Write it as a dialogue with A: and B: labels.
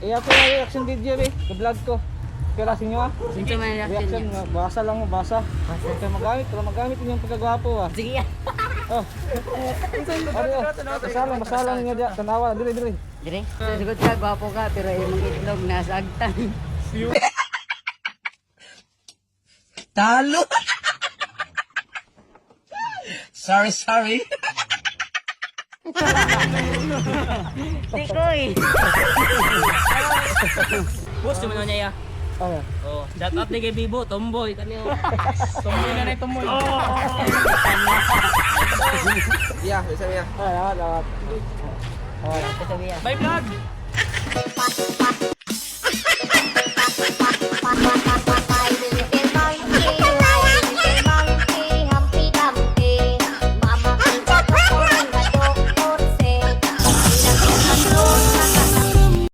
A: Iya ko yung reaction video eh. Ka-vlog ko. Kaya sa inyo ah.
B: Sinto man reaction
A: Reaction
B: niya.
A: nga. Basa lang mo, basa. Kaya magamit. Pero magamit yung pagkagwapo ah.
B: Sige ya.
A: Oh. Masalang, masalang nga dyan. Tanawa. Dili, dili.
B: Dire, sagot ka, gwapo ka, pero yung itlog nasa agtan.
C: Talo! Sorry.
B: Tikoy!
D: Boss, yung ano niya ya.
A: Okay.
D: Oh, shout out ni kay Bibo, tomboy. Kaniyo. Tomboy na na tomboy.
C: Iya, bisa ya.
A: Lawat, lawat.
B: Sasabihan.
D: Bye vlog.